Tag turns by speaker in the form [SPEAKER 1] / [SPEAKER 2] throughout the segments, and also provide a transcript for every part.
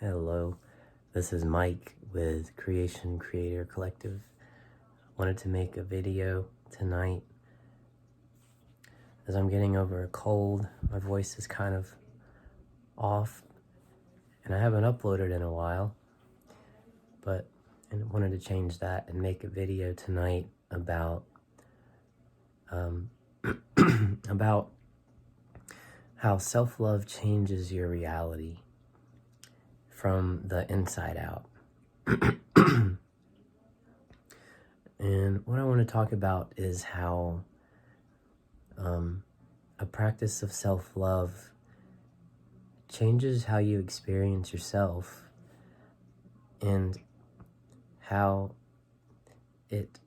[SPEAKER 1] Hello, this is Mike with Creation Creator Collective. Wanted to make a video tonight as I'm getting over a cold. My voice is kind of off and I haven't uploaded in a while, but I wanted to change that and make a video tonight about about how self-love changes your reality from the inside out. And what I want to talk about is how a practice of self-love changes how you experience yourself and how it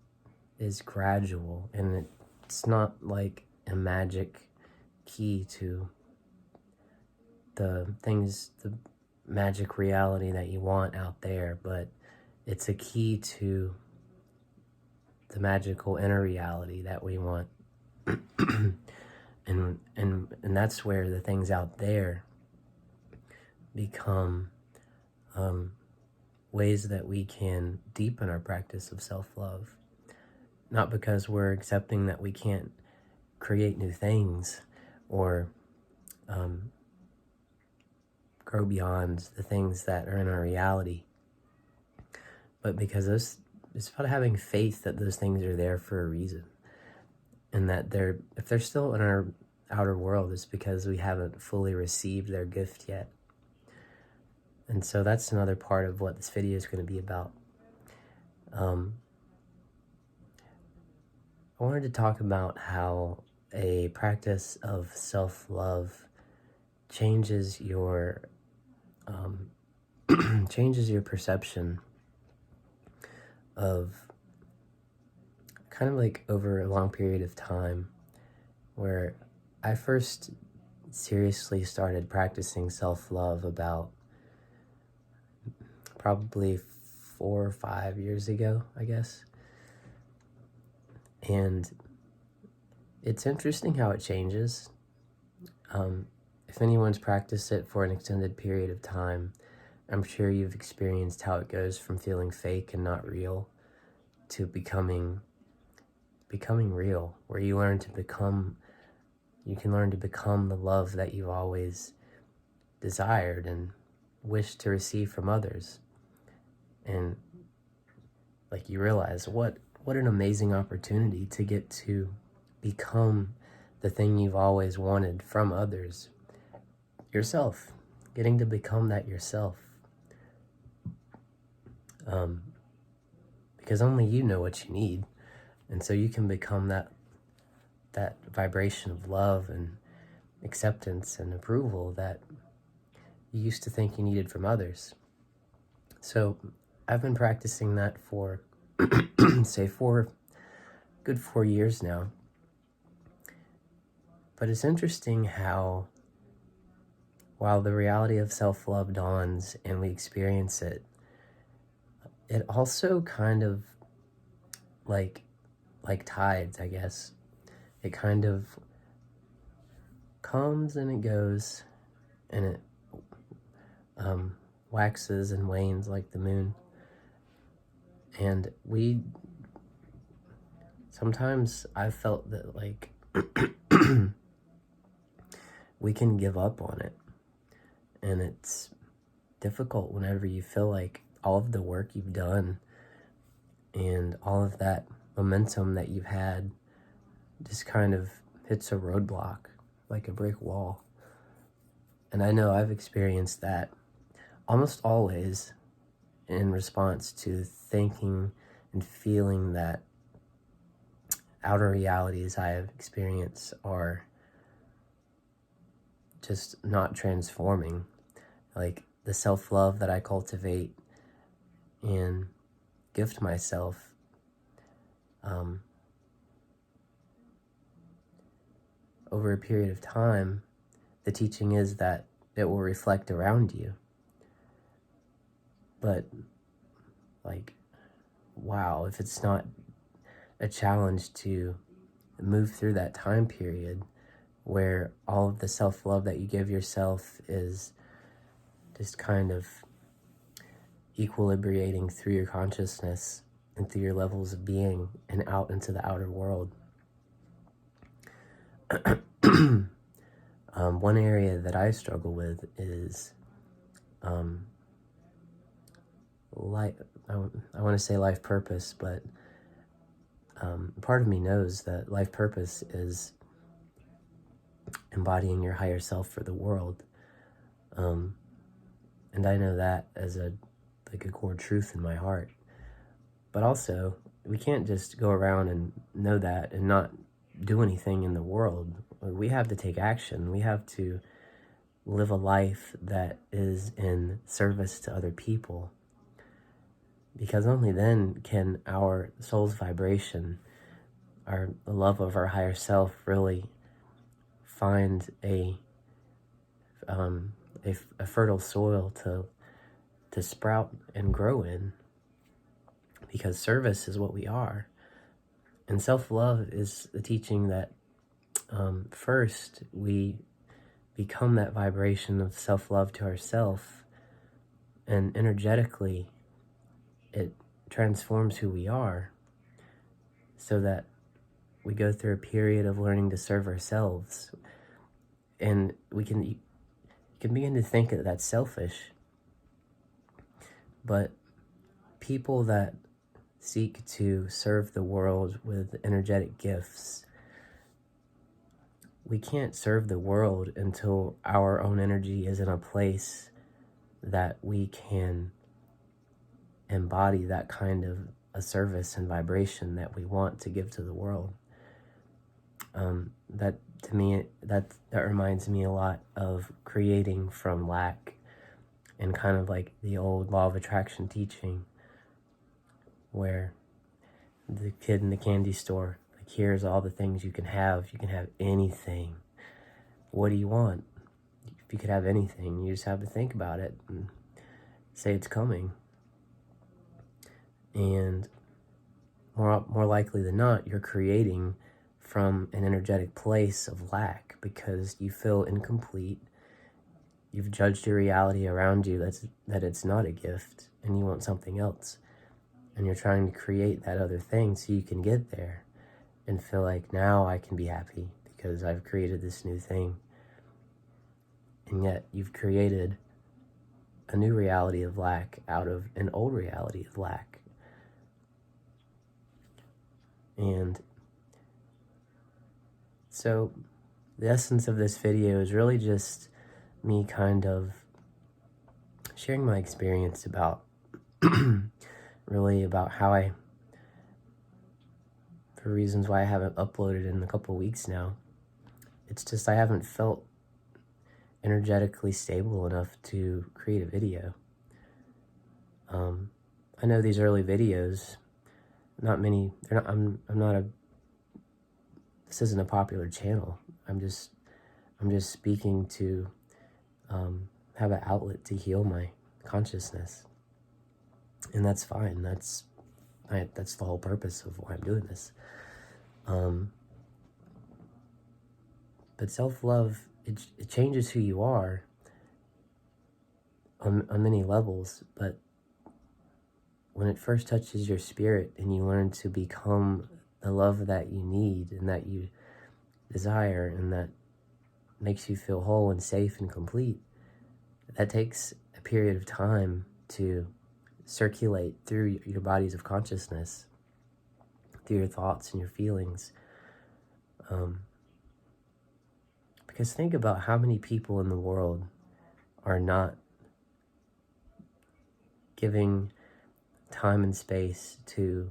[SPEAKER 1] is gradual, and it's not like a magic key to the magic reality that you want out there, but it's a key to the magical inner reality that we want. and that's where the things out there become ways that we can deepen our practice of self-love. Not because we're accepting that we can't create new things or grow beyond the things that are in our reality, but because it's about having faith that those things are there for a reason, and that if they're still in our outer world, it's because we haven't fully received their gift yet. And so that's another part of what this video is going to be about. I wanted to talk about how a practice of self-love changes your changes your perception of, kind of like over a long period of time, where I first seriously started practicing self-love about probably 4 or 5 years ago, I guess. And it's interesting how it changes. If anyone's practiced it for an extended period of time, I'm sure you've experienced how it goes from feeling fake and not real to becoming real, where you can learn to become the love that you've always desired and wished to receive from others. And like, you realize what an amazing opportunity to get to become the thing you've always wanted from others, yourself, getting to become that yourself. Because only you know what you need, and so you can become that vibration of love and acceptance and approval that you used to think you needed from others. So I've been practicing that for say 4 years now. But it's interesting how, while the reality of self-love dawns and we experience it, it also kind of like tides, I guess. It kind of comes and it goes, and it waxes and wanes like the moon. And sometimes I've felt that, like, we can give up on it. And it's difficult whenever you feel like all of the work you've done and all of that momentum that you've had just kind of hits a roadblock, like a brick wall. And I know I've experienced that almost always in response to thinking and feeling that outer realities I have experienced are just not transforming. Like, the self-love that I cultivate and gift myself, over a period of time, the teaching is that it will reflect around you. But, like, wow, if it's not a challenge to move through that time period where all of the self-love that you give yourself is just kind of equilibrating through your consciousness and through your levels of being and out into the outer world. One area that I struggle with is life. I want to say life purpose, but part of me knows that life purpose is embodying your higher self for the world. And I know that as a core truth in my heart. But also, we can't just go around and know that and not do anything in the world. We have to take action. We have to live a life that is in service to other people. Because only then can our soul's vibration, the love of our higher self, really find a fertile soil to sprout and grow in. Because service is what we are. And self-love is the teaching that first we become that vibration of self-love to ourselves, and energetically it transforms who we are, so that we go through a period of learning to serve ourselves. And you can begin to think that that's selfish. But people that seek to serve the world with energetic gifts, we can't serve the world until our own energy is in a place that we can embody that kind of a service and vibration that we want to give to the world. That to me, that reminds me a lot of creating from lack, and kind of like the old law of attraction teaching, where the kid in the candy store, like, here's all the things you can have. You can have anything. What do you want? If you could have anything, you just have to think about it and say it's coming. And more likely than not, you're creating from an energetic place of lack because you feel incomplete. You've judged your reality around you that it's not a gift, and you want something else. And you're trying to create that other thing so you can get there and feel like, now I can be happy because I've created this new thing. And yet you've created a new reality of lack out of an old reality of lack. And so the essence of this video is really just me kind of sharing my experience about really about how for reasons why I haven't uploaded in a couple weeks now. It's just I haven't felt energetically stable enough to create a video. I know these early videos, not many, this isn't a popular channel. I'm just speaking to have an outlet to heal my consciousness. And that's fine. That's the whole purpose of why I'm doing this. But self-love, it changes who you are on many levels. But when it first touches your spirit and you learn to become the love that you need and that you desire and that makes you feel whole and safe and complete, that takes a period of time to circulate through your bodies of consciousness, through your thoughts and your feelings. Because think about how many people in the world are not giving time and space to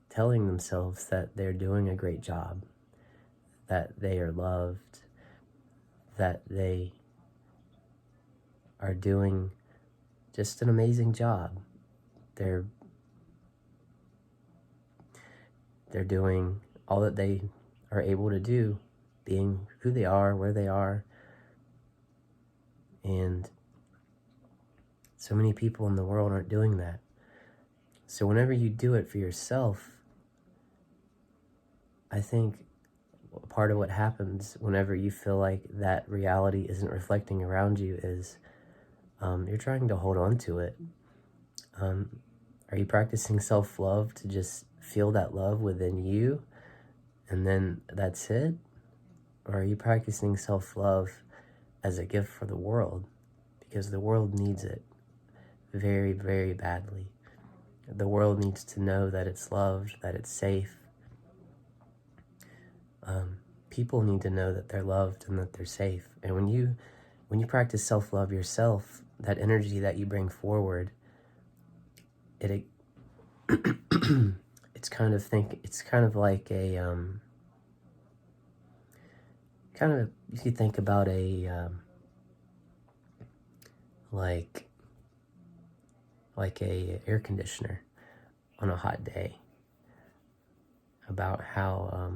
[SPEAKER 1] telling themselves that they're doing a great job, that they are loved, that they are doing just an amazing job. They're doing all that they are able to do, being who they are, where they are. And so many people in the world aren't doing that. So whenever you do it for yourself, I think part of what happens whenever you feel like that reality isn't reflecting around you is you're trying to hold on to it. Are you practicing self-love to just feel that love within you and then that's it? Or are you practicing self-love as a gift for the world? Because the world needs it very, very badly. The world needs to know that it's loved, that it's safe. People need to know that they're loved and that they're safe. And when you practice self-love yourself, that energy that you bring forward, it it's kind of like a you could think about a like a air conditioner on a hot day, about how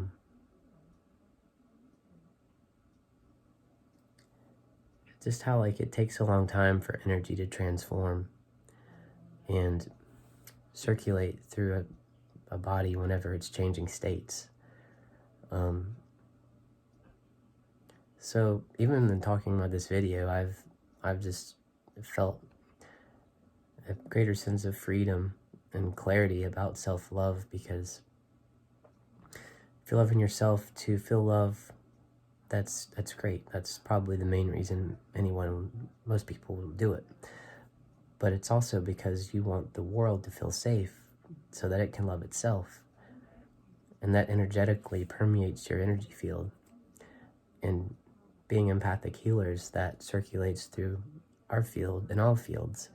[SPEAKER 1] just how like it takes a long time for energy to transform and circulate through a body whenever it's changing states. So even in talking about this video, I've just felt a greater sense of freedom and clarity about self-love, because if you're loving yourself to feel love, that's great. That's probably the main reason most people will do it. But it's also because you want the world to feel safe so that it can love itself. And that energetically permeates your energy field. And being empathic healers, that circulates through our field and all fields.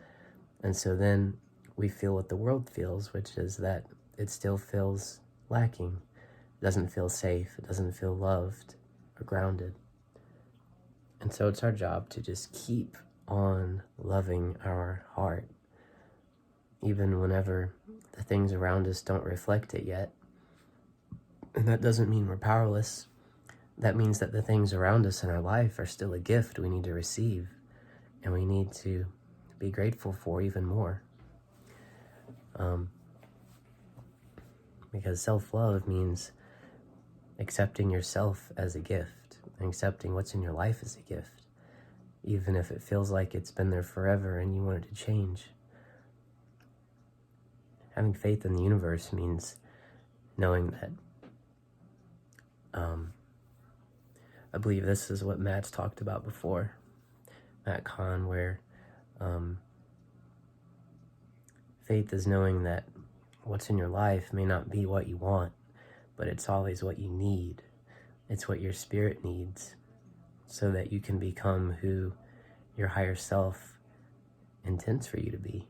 [SPEAKER 1] And so then we feel what the world feels, which is that it still feels lacking. It doesn't feel safe. It doesn't feel loved or grounded. And so it's our job to just keep on loving our heart, even whenever the things around us don't reflect it yet. And that doesn't mean we're powerless. That means that the things around us in our life are still a gift we need to receive, and we need to be grateful for even more. Because self-love means accepting yourself as a gift, and accepting what's in your life as a gift, even if it feels like it's been there forever and you want it to change. Having faith in the universe means knowing that, I believe this is what Matt's talked about before, Matt Kahn, where faith is knowing that what's in your life may not be what you want, but it's always what you need. It's what your spirit needs, so that you can become who your higher self intends for you to be,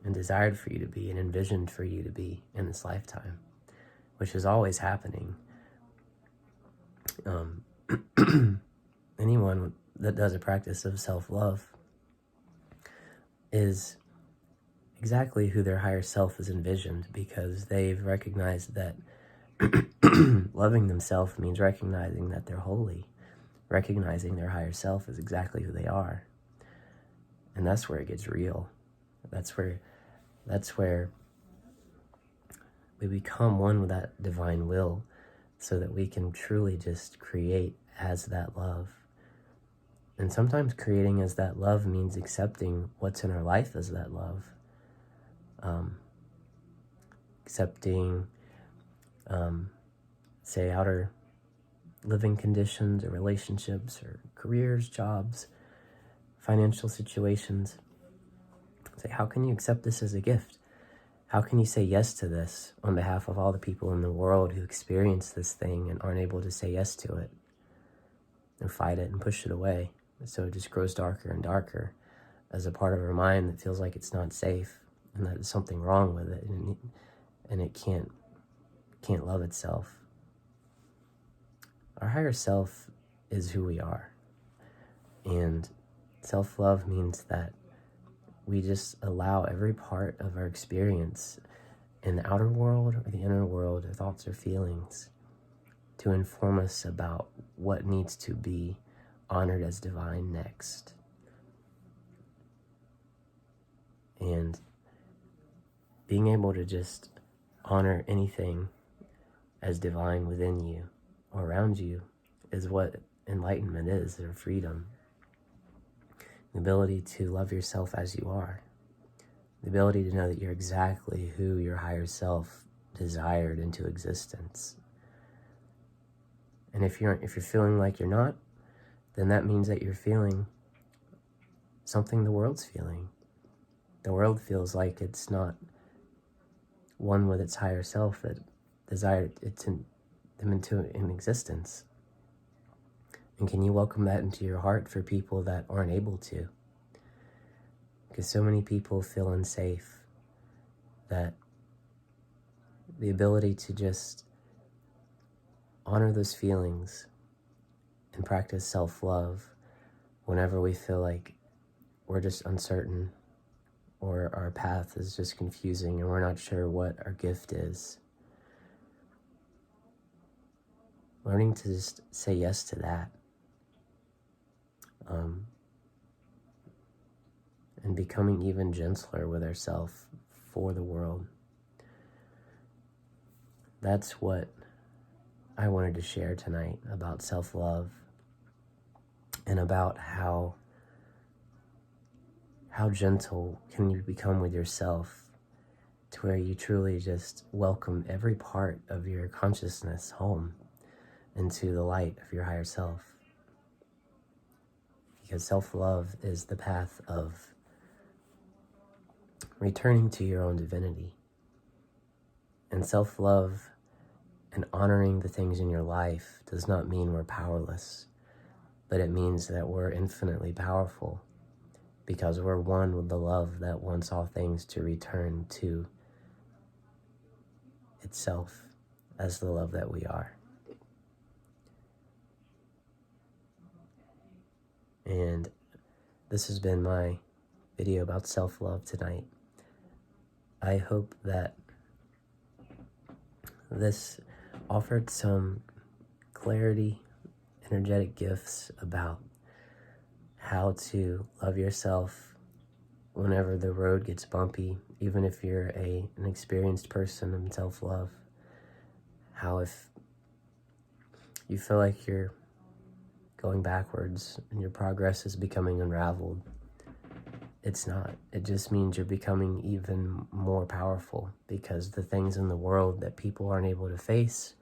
[SPEAKER 1] and desired for you to be, and envisioned for you to be in this lifetime, which is always happening. Anyone that does a practice of self-love is exactly who their higher self is envisioned, because they've recognized that loving themselves means recognizing that they're holy, recognizing their higher self is exactly who they are. And that's where it gets real. That's where we become one with that divine will, so that we can truly just create as that love. And sometimes creating as that love means accepting what's in our life as that love. Accepting, say, outer living conditions or relationships or careers, jobs, financial situations. Say, how can you accept this as a gift? How can you say yes to this on behalf of all the people in the world who experience this thing and aren't able to say yes to it, and fight it and push it away? So it just grows darker and darker as a part of our mind that feels like it's not safe and that there's something wrong with it, and it can't love itself. Our higher self is who we are. And self-love means that we just allow every part of our experience in the outer world or the inner world, or thoughts or feelings, to inform us about what needs to be honored as divine next. And being able to just honor anything as divine within you or around you is what enlightenment is, or freedom. the ability to love yourself as you are, the ability to know that you're exactly who your higher self desired into existence. And if you're feeling like you're not, then that means that you're feeling something the world's feeling. The world feels like it's not one with its higher self that desired them into existence. And can you welcome that into your heart for people that aren't able to? Because so many people feel unsafe, that the ability to just honor those feelings and practice self-love whenever we feel like we're just uncertain or our path is just confusing and we're not sure what our gift is. Learning to just say yes to that. And becoming even gentler with ourselves for the world. That's what I wanted to share tonight about self-love and about how gentle can you become with yourself to where you truly just welcome every part of your consciousness home into the light of your higher self. Because self-love is the path of returning to your own divinity. And self-love and honoring the things in your life does not mean we're powerless, but it means that we're infinitely powerful because we're one with the love that wants all things to return to itself as the love that we are. And this has been my video about self-love tonight. I hope that this offered some clarity, energetic gifts about how to love yourself whenever the road gets bumpy, even if you're an experienced person in self-love. How if you feel like you're going backwards and your progress is becoming unraveled, it's not. It just means you're becoming even more powerful because the things in the world that people aren't able to face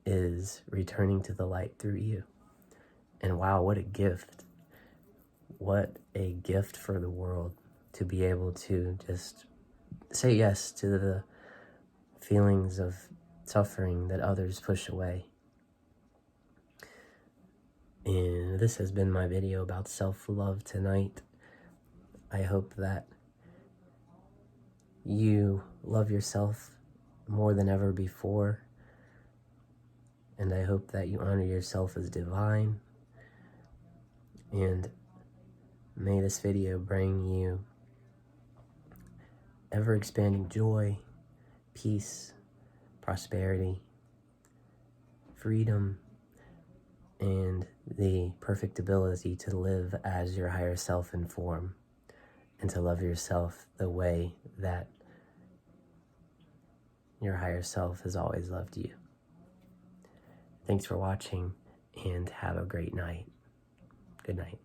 [SPEAKER 1] is returning to the light through you. And wow, what a gift. What a gift for the world to be able to just say yes to the feelings of suffering that others push away. And this has been my video about self-love tonight. I hope that you love yourself more than ever before. And I hope that you honor yourself as divine. And may this video bring you ever-expanding joy, peace, prosperity, freedom, and the perfect ability to live as your higher self in form and to love yourself the way that your higher self has always loved you. Thanks for watching and have a great night. Good night.